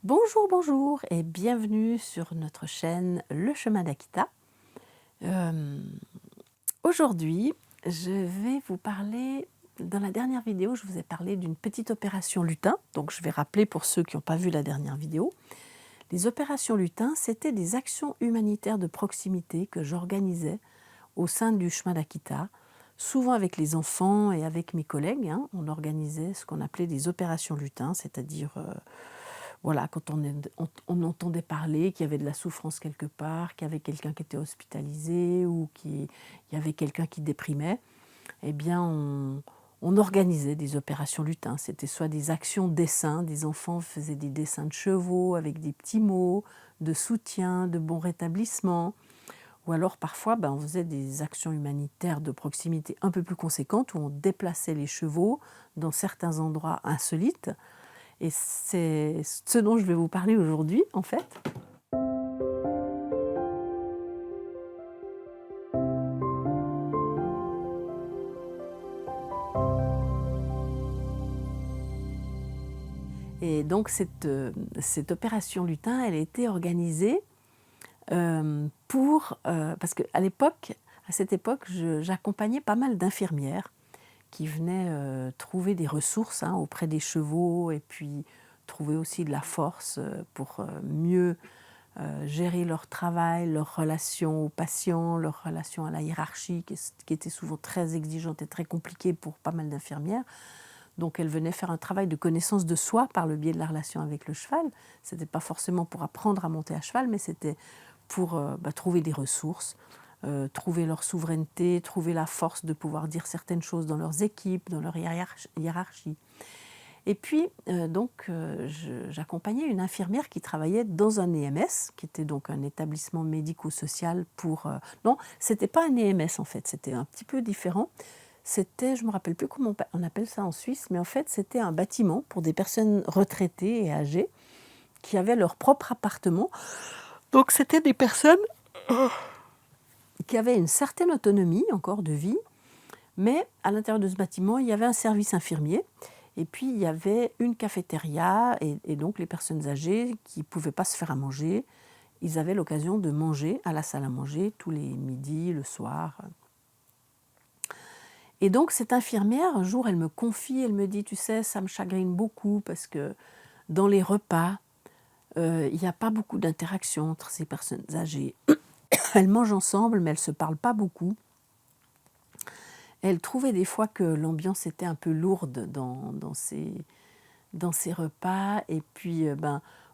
Bonjour, bonjour et bienvenue sur notre chaîne Le Chemin d'Akita. Euh, Aujourd'hui, je vais vous parler, dans la dernière vidéo, je vous ai parlé d'une petite opération lutin, donc je vais rappeler pour ceux qui n'ont pas vu la dernière vidéo. Les opérations lutin, c'était des actions humanitaires de proximité que j'organisais au sein du Chemin d'Akita, souvent avec les enfants et avec mes collègues. On organisait ce qu'on appelait des opérations lutin, c'est-à-dire voilà, quand on entendait parler qu'il y avait de la souffrance quelque part, qu'il y avait quelqu'un qui était hospitalisé ou qu'il y avait quelqu'un qui déprimait, eh bien on organisait des opérations lutins. C'était soit des actions dessins, des enfants faisaient des dessins de chevaux avec des petits mots de soutien, de bon rétablissement, ou alors parfois on faisait des actions humanitaires de proximité un peu plus conséquentes où on déplaçait les chevaux dans certains endroits insolites. Et c'est ce dont je vais vous parler aujourd'hui, en fait. Et donc cette opération lutin, elle a été organisée parce qu'à l'époque, à cette époque, j'accompagnais pas mal d'infirmières qui venaient trouver des ressources auprès des chevaux et puis trouver aussi de la force pour mieux gérer leur travail, leur relation aux patients, leur relation à la hiérarchie, qui était souvent très exigeante et très compliquée pour pas mal d'infirmières. Donc elles venaient faire un travail de connaissance de soi par le biais de la relation avec le cheval. Ce n'était pas forcément pour apprendre à monter à cheval, mais c'était pour trouver des ressources, trouver leur souveraineté, trouver la force de pouvoir dire certaines choses dans leurs équipes, dans leur hiérarchie. Et puis, j'accompagnais une infirmière qui travaillait dans un EMS, qui était donc un établissement médico-social pour... non, c'était pas un EMS en fait, c'était un petit peu différent. C'était, je ne me rappelle plus comment on appelle ça en Suisse, mais en fait, c'était un bâtiment pour des personnes retraitées et âgées qui avaient leur propre appartement. Donc, c'était des personnes qui avaient une certaine autonomie encore de vie, mais à l'intérieur de ce bâtiment, il y avait un service infirmier. Et puis, il y avait une cafétéria, et donc les personnes âgées qui ne pouvaient pas se faire à manger, ils avaient l'occasion de manger à la salle à manger tous les midis, le soir. Et donc cette infirmière, un jour, elle me confie, elle me dit, tu sais, ça me chagrine beaucoup parce que dans les repas, il n'y a pas beaucoup d'interaction entre ces personnes âgées. Elles mangent ensemble, mais elles ne se parlent pas beaucoup. Elle trouvait des fois que l'ambiance était un peu lourde dans ces repas. Et puis,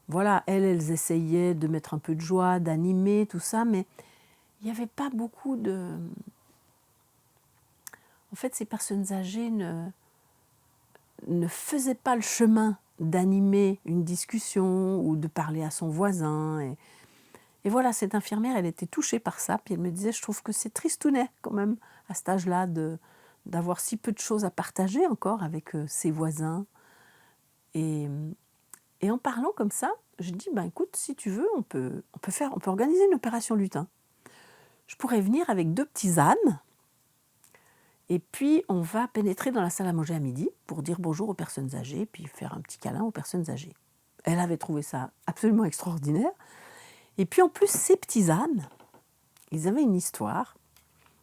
voilà, elles essayaient de mettre un peu de joie, d'animer, tout ça, mais il n'y avait pas beaucoup de... En fait, ces personnes âgées ne faisaient pas le chemin d'animer une discussion ou de parler à son voisin. Et voilà, cette infirmière, elle était touchée par ça. Puis elle me disait, je trouve que c'est tristounet quand même, à cet âge-là, d'avoir si peu de choses à partager encore avec ses voisins. Et, et en parlant comme ça, je dis, écoute, si tu veux, on peut organiser une opération lutin. Je pourrais venir avec 2 petits ânes, et puis on va pénétrer dans la salle à manger à midi pour dire bonjour aux personnes âgées, puis faire un petit câlin aux personnes âgées. Elle avait trouvé ça absolument extraordinaire. Et puis en plus, ces petits ânes, ils avaient une histoire.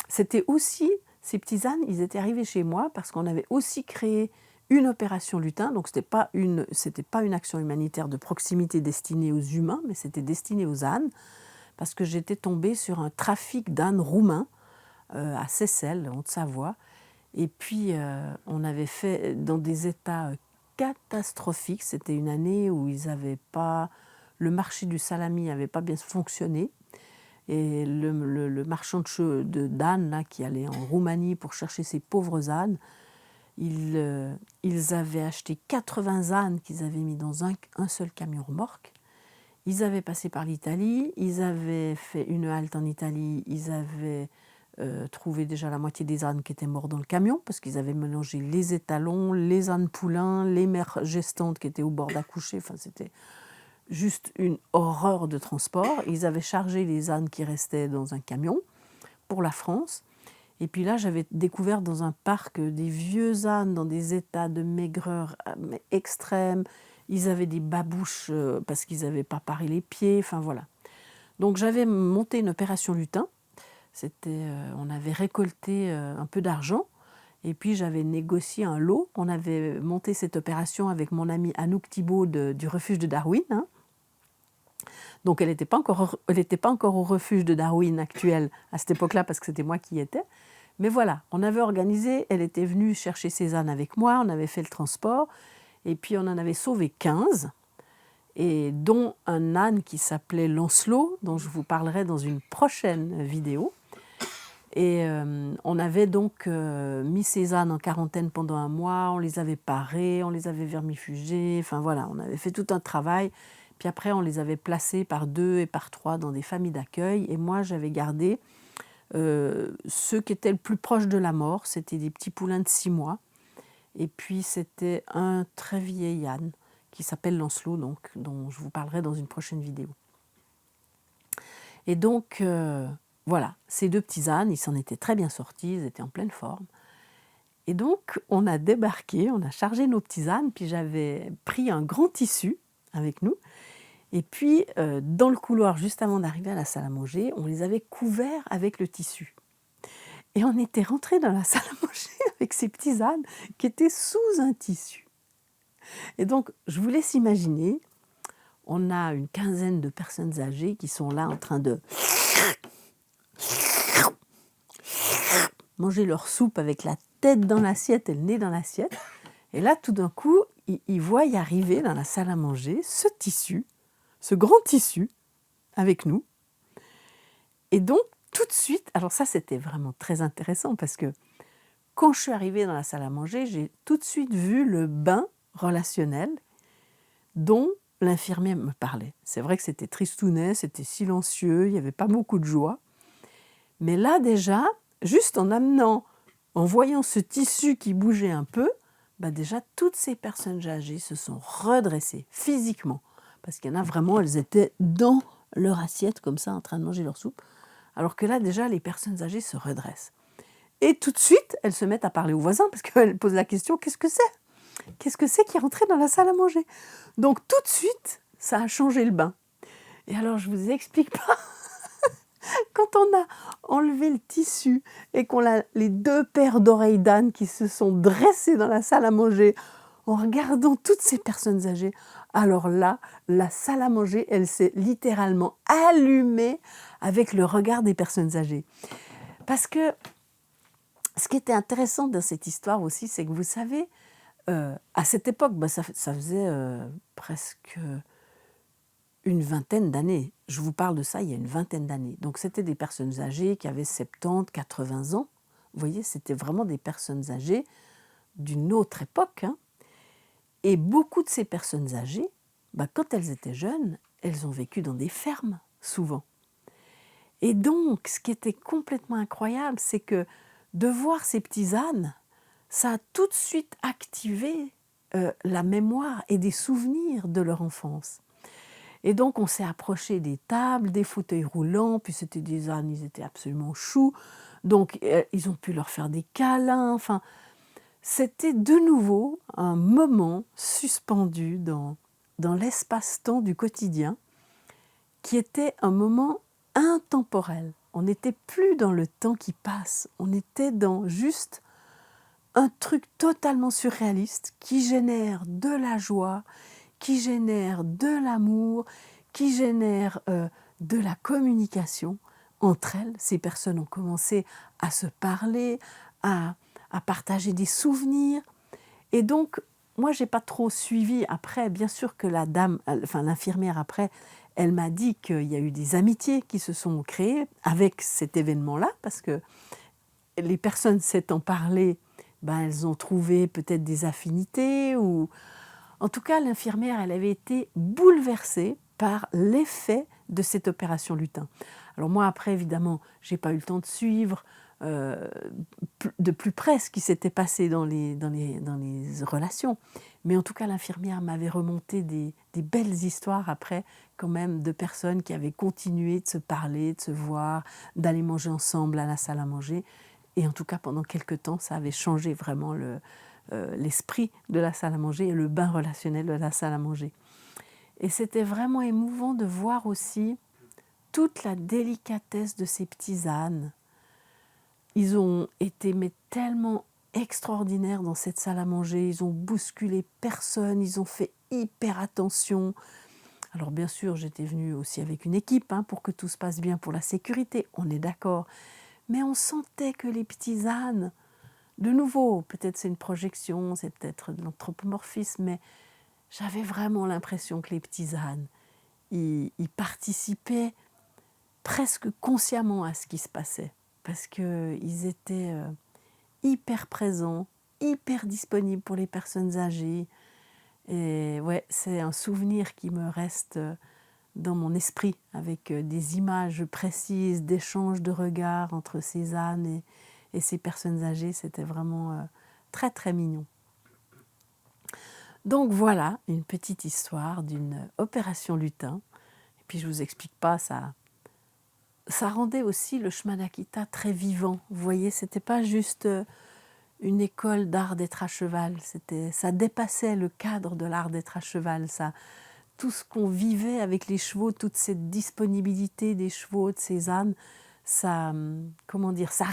C'était aussi, ces petits ânes, ils étaient arrivés chez moi parce qu'on avait aussi créé une opération lutin. Donc c'était pas une action humanitaire de proximité destinée aux humains, mais c'était destiné aux ânes, parce que j'étais tombée sur un trafic d'ânes roumains à Seyssel, en Haute-Savoie. Et puis on avait fait dans des états catastrophiques. C'était une année où le marché du salami n'avait pas bien fonctionné. Et le marchand d'ânes là, qui allait en Roumanie pour chercher ces pauvres ânes, ils avaient acheté 80 ânes qu'ils avaient mis dans un seul camion remorque. Ils avaient passé par l'Italie, ils avaient fait une halte en Italie, ils avaient trouvé déjà la moitié des ânes qui étaient morts dans le camion parce qu'ils avaient mélangé les étalons, les ânes poulains, les mères gestantes qui étaient au bord d'accoucher. Enfin, c'était juste une horreur de transport. Ils avaient chargé les ânes qui restaient dans un camion pour la France. Et puis là, j'avais découvert dans un parc des vieux ânes dans des états de maigreur extrême. Ils avaient des babouches parce qu'ils n'avaient pas paré les pieds, enfin voilà. Donc j'avais monté une opération lutin. On avait récolté un peu d'argent et puis j'avais négocié un lot. On avait monté cette opération avec mon ami Anouk Thibault du refuge de Darwin, hein. Donc elle n'était pas encore au refuge de Darwin actuel à cette époque-là parce que c'était moi qui y étais. Mais voilà, on avait organisé, elle était venue chercher ses ânes avec moi, on avait fait le transport et puis on en avait sauvé 15, et dont un âne qui s'appelait Lancelot, dont je vous parlerai dans une prochaine vidéo. Et on avait donc mis ces ânes en quarantaine pendant un mois, on les avait parés, on les avait vermifugés, enfin voilà, on avait fait tout un travail. Puis après, on les avait placés par 2 et par 3 dans des familles d'accueil. Et moi, j'avais gardé ceux qui étaient le plus proches de la mort. C'était des petits poulains de 6 mois. Et puis, c'était un très vieil âne qui s'appelle Lancelot, donc, dont je vous parlerai dans une prochaine vidéo. Et donc, voilà, ces 2 petits ânes, ils s'en étaient très bien sortis, ils étaient en pleine forme. Et donc, on a débarqué, on a chargé nos petits ânes, puis j'avais pris un grand tissu avec nous. Et puis, dans le couloir, juste avant d'arriver à la salle à manger, on les avait couverts avec le tissu. Et on était rentrés dans la salle à manger avec ces petits ânes qui étaient sous un tissu. Et donc, je vous laisse imaginer, on a une quinzaine de personnes âgées qui sont là en train de manger leur soupe avec la tête dans l'assiette et le nez dans l'assiette. Et là, tout d'un coup, ils voient y arriver dans la salle à manger ce tissu, ce grand tissu avec nous. Et donc, tout de suite, alors ça, c'était vraiment très intéressant parce que quand je suis arrivée dans la salle à manger, j'ai tout de suite vu le bain relationnel dont l'infirmière me parlait. C'est vrai que c'était tristounet, c'était silencieux, il n'y avait pas beaucoup de joie. Mais là, déjà, juste en voyant ce tissu qui bougeait un peu, déjà, toutes ces personnes âgées se sont redressées physiquement. Parce qu'il y en a vraiment, elles étaient dans leur assiette, comme ça, en train de manger leur soupe. Alors que là, déjà, les personnes âgées se redressent. Et tout de suite, elles se mettent à parler aux voisins, parce qu'elles posent la question, qu'est-ce que c'est ? Qu'est-ce que c'est qui est rentré dans la salle à manger ? Donc tout de suite, ça a changé le bain. Et alors, je ne vous explique pas, quand on a enlevé le tissu et qu'on a les 2 paires d'oreilles d'âne qui se sont dressées dans la salle à manger, en regardant toutes ces personnes âgées, alors là, la salle à manger, elle s'est littéralement allumée avec le regard des personnes âgées. Parce que ce qui était intéressant dans cette histoire aussi, c'est que vous savez, à cette époque, ça faisait presque une vingtaine d'années. Je vous parle de ça il y a une vingtaine d'années. Donc c'était des personnes âgées qui avaient 70, 80 ans. Vous voyez, c'était vraiment des personnes âgées d'une autre époque, hein. Et beaucoup de ces personnes âgées, quand elles étaient jeunes, elles ont vécu dans des fermes, souvent. Et donc, ce qui était complètement incroyable, c'est que de voir ces petits ânes, ça a tout de suite activé la mémoire et des souvenirs de leur enfance. Et donc, on s'est approché des tables, des fauteuils roulants, puis c'était des ânes, ils étaient absolument choux. Donc, ils ont pu leur faire des câlins. Enfin, c'était de nouveau un moment suspendu dans l'espace-temps du quotidien qui était un moment intemporel. On n'était plus dans le temps qui passe, on était dans juste un truc totalement surréaliste qui génère de la joie, qui génère de l'amour, qui génère de la communication entre elles. Ces personnes ont commencé à se parler, à partager des souvenirs. Et donc, moi, je n'ai pas trop suivi. Après, bien sûr que l'infirmière après, elle m'a dit qu'il y a eu des amitiés qui se sont créées avec cet événement-là, parce que les personnes s'étant parlé, elles ont trouvé peut-être des affinités. Ou en tout cas, l'infirmière, elle avait été bouleversée par l'effet de cette opération lutin. Alors moi, après, évidemment, je n'ai pas eu le temps de suivre de plus près ce qui s'était passé dans les relations. Mais en tout cas, l'infirmière m'avait remonté des belles histoires après, quand même, de personnes qui avaient continué de se parler, de se voir, d'aller manger ensemble à la salle à manger. Et en tout cas, pendant quelques temps, ça avait changé vraiment l'esprit de la salle à manger et le bain relationnel de la salle à manger. Et c'était vraiment émouvant de voir aussi toute la délicatesse de ces petits ânes. Ils ont été mais tellement extraordinaires dans cette salle à manger, ils ont bousculé personne, ils ont fait hyper attention. Alors bien sûr, j'étais venue aussi avec une équipe pour que tout se passe bien pour la sécurité, on est d'accord. Mais on sentait que les petits ânes, de nouveau, peut-être c'est une projection, c'est peut-être de l'anthropomorphisme, mais j'avais vraiment l'impression que les petits ânes, ils participaient presque consciemment à ce qui se passait, parce qu'ils étaient hyper présents, hyper disponibles pour les personnes âgées. Et ouais, c'est un souvenir qui me reste dans mon esprit, avec des images précises, d'échanges de regards entre ces ânes et ces personnes âgées. C'était vraiment très très mignon. Donc voilà, une petite histoire d'une opération lutin. Et puis je ne vous explique pas, ça rendait aussi le chemin d'Akita très vivant. Vous voyez, ce n'était pas juste une école d'art d'être à cheval, ça dépassait le cadre de l'art d'être à cheval. Tout ce qu'on vivait avec les chevaux, toute cette disponibilité des chevaux, de ces ânes, ça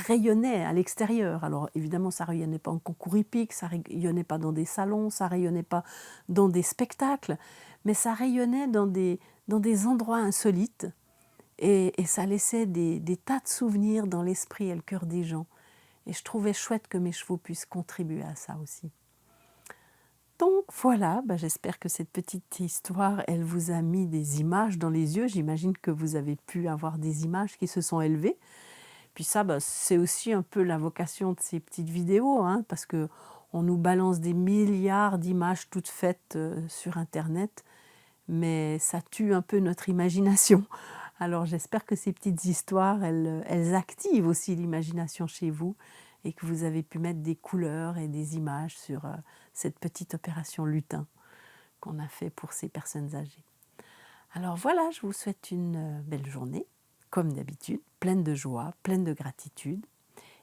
rayonnait à l'extérieur. Alors évidemment, ça ne rayonnait pas en concours hippique, ça ne rayonnait pas dans des salons, ça ne rayonnait pas dans des spectacles, mais ça rayonnait dans des endroits insolites et ça laissait des tas de souvenirs dans l'esprit et le cœur des gens. Et je trouvais chouette que mes chevaux puissent contribuer à ça aussi. Donc voilà, j'espère que cette petite histoire, elle vous a mis des images dans les yeux. J'imagine que vous avez pu avoir des images qui se sont élevées. Puis ça, c'est aussi un peu la vocation de ces petites vidéos, parce qu'on nous balance des milliards d'images toutes faites sur Internet, mais ça tue un peu notre imagination. Alors j'espère que ces petites histoires, elles activent aussi l'imagination chez vous et que vous avez pu mettre des couleurs et des images sur cette petite opération lutin qu'on a fait pour ces personnes âgées. Alors voilà, je vous souhaite une belle journée, comme d'habitude, pleine de joie, pleine de gratitude.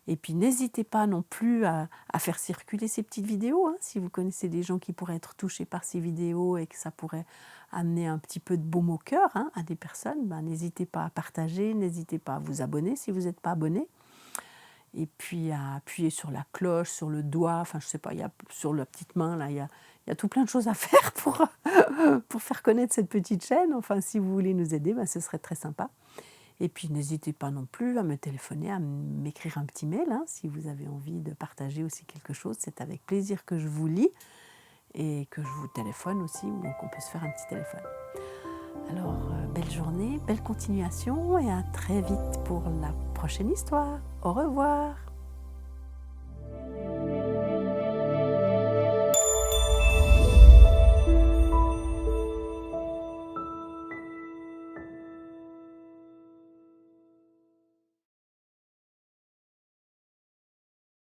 Et puis n'hésitez pas non plus à faire circuler ces petites vidéos, si vous connaissez des gens qui pourraient être touchés par ces vidéos et que ça pourrait amener un petit peu de baume au cœur à des personnes, n'hésitez pas à partager, n'hésitez pas à vous abonner si vous n'êtes pas abonné. Et puis à appuyer sur la cloche, sur le doigt, je sais pas, sur la petite main, là, il y a tout plein de choses à faire pour faire connaître cette petite chaîne. Enfin, si vous voulez nous aider, ce serait très sympa. Et puis n'hésitez pas non plus à me téléphoner, à m'écrire un petit mail, si vous avez envie de partager aussi quelque chose. C'est avec plaisir que je vous lis et que je vous téléphone aussi, donc on peut se faire un petit téléphone. Alors, belle journée, belle continuation et à très vite pour la prochaine histoire. Au revoir.